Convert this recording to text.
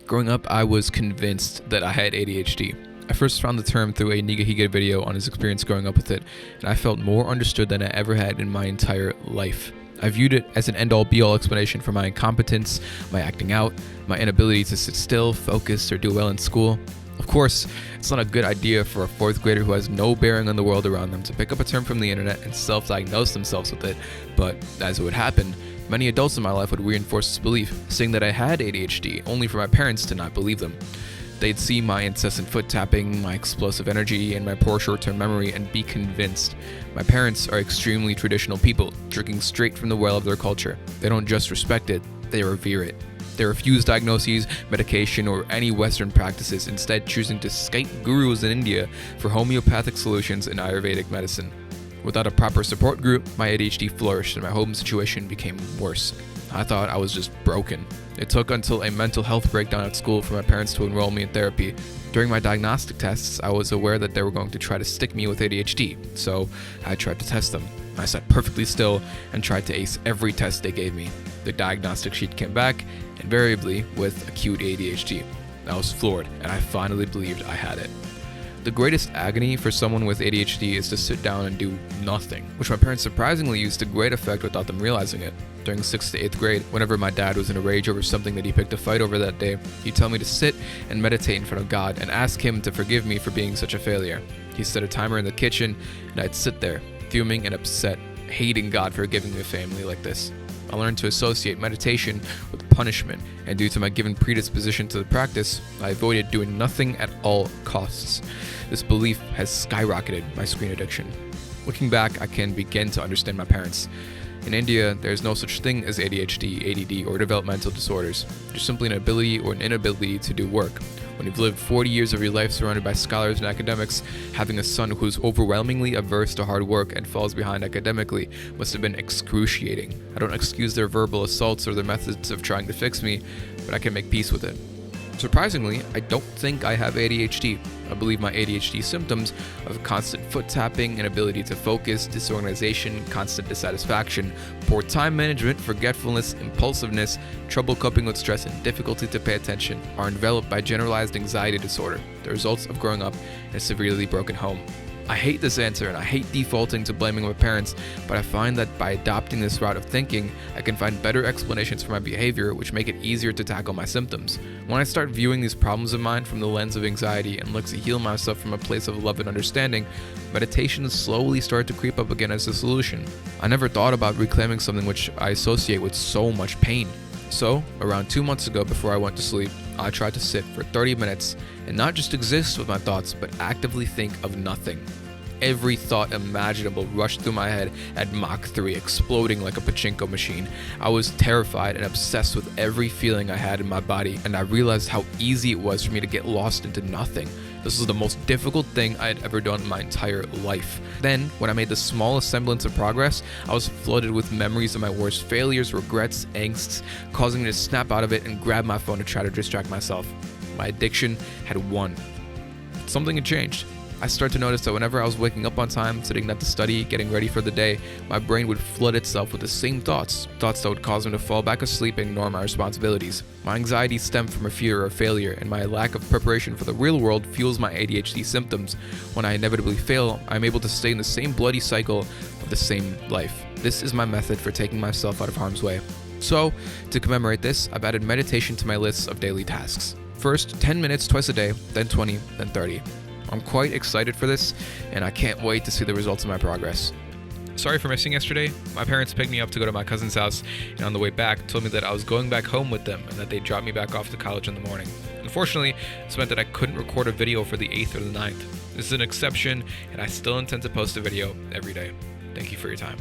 Growing up, I was convinced that I had ADHD. I first found the term through a Niga Higa video on his experience growing up with it, and I felt more understood than I ever had in my entire life. I viewed it as an end-all be-all explanation for my incompetence, my acting out, my inability to sit still, focus, or do well in school. Of course, it's not a good idea for a fourth grader who has no bearing on the world around them to pick up a term from the internet and self-diagnose themselves with it, but as it would happen, many adults in my life would reinforce this belief, saying that I had ADHD, only for my parents to not believe them. They'd see my incessant foot tapping, my explosive energy, and my poor short-term memory and be convinced. My parents are extremely traditional people, drinking straight from the well of their culture. They don't just respect it, they revere it. They refuse diagnoses, medication, or any Western practices, instead choosing to Skype gurus in India for homeopathic solutions in Ayurvedic medicine. Without a proper support group, my ADHD flourished and my home situation became worse. I thought I was just broken. It took until a mental health breakdown at school for my parents to enroll me in therapy. During my diagnostic tests, I was aware that they were going to try to stick me with ADHD, so I tried to test them. I sat perfectly still and tried to ace every test they gave me. The diagnostic sheet came back, invariably with acute ADHD. I was floored, and I finally believed I had it. The greatest agony for someone with ADHD is to sit down and do nothing, which my parents surprisingly used to great effect without them realizing it. During 6th to 8th grade, whenever my dad was in a rage over something that he picked a fight over that day, he'd tell me to sit and meditate in front of God and ask him to forgive me for being such a failure. He set a timer in the kitchen, and I'd sit there, fuming and upset, hating God for giving me a family like this. I learned to associate meditation with punishment, and due to my given predisposition to the practice, I avoided doing nothing at all costs. This belief has skyrocketed my screen addiction. Looking back, I can begin to understand my parents. In India, there is no such thing as ADHD, ADD, or developmental disorders. There's simply an ability or an inability to do work. When you've lived 40 years of your life surrounded by scholars and academics, having a son who's overwhelmingly averse to hard work and falls behind academically must have been excruciating. I don't excuse their verbal assaults or their methods of trying to fix me, but I can make peace with it. Surprisingly, I don't think I have ADHD. I believe my ADHD symptoms of constant foot tapping, inability to focus, disorganization, constant dissatisfaction, poor time management, forgetfulness, impulsiveness, trouble coping with stress, and difficulty to pay attention are enveloped by generalized anxiety disorder, the results of growing up in a severely broken home. I hate this answer and I hate defaulting to blaming my parents, but I find that by adopting this route of thinking, I can find better explanations for my behavior which make it easier to tackle my symptoms. When I start viewing these problems of mine from the lens of anxiety and look to heal myself from a place of love and understanding, meditations slowly start to creep up again as a solution. I never thought about reclaiming something which I associate with so much pain. So, around 2 months ago before I went to sleep, I tried to sit for 30 minutes and not just exist with my thoughts, but actively think of nothing. Every thought imaginable rushed through my head at Mach 3, exploding like a pachinko machine. I was terrified and obsessed with every feeling I had in my body, and I realized how easy it was for me to get lost into nothing. This was the most difficult thing I had ever done in my entire life. Then, when I made the smallest semblance of progress, I was flooded with memories of my worst failures, regrets, angsts, causing me to snap out of it and grab my phone to try to distract myself. My addiction had won. Something had changed. I started to notice that whenever I was waking up on time, sitting at the study, getting ready for the day, my brain would flood itself with the same thoughts that would cause me to fall back asleep and ignore my responsibilities. My anxiety stemmed from a fear of failure, and my lack of preparation for the real world fuels my ADHD symptoms. When I inevitably fail, I'm able to stay in the same bloody cycle of the same life. This is my method for taking myself out of harm's way. So, to commemorate this, I've added meditation to my list of daily tasks. First, 10 minutes twice a day, then 20, then 30. I'm quite excited for this, and I can't wait to see the results of my progress. Sorry for missing yesterday. My parents picked me up to go to my cousin's house, and on the way back told me that I was going back home with them and that they'd drop me back off to college in the morning. Unfortunately, this meant that I couldn't record a video for the 8th or the 9th. This is an exception, and I still intend to post a video every day. Thank you for your time.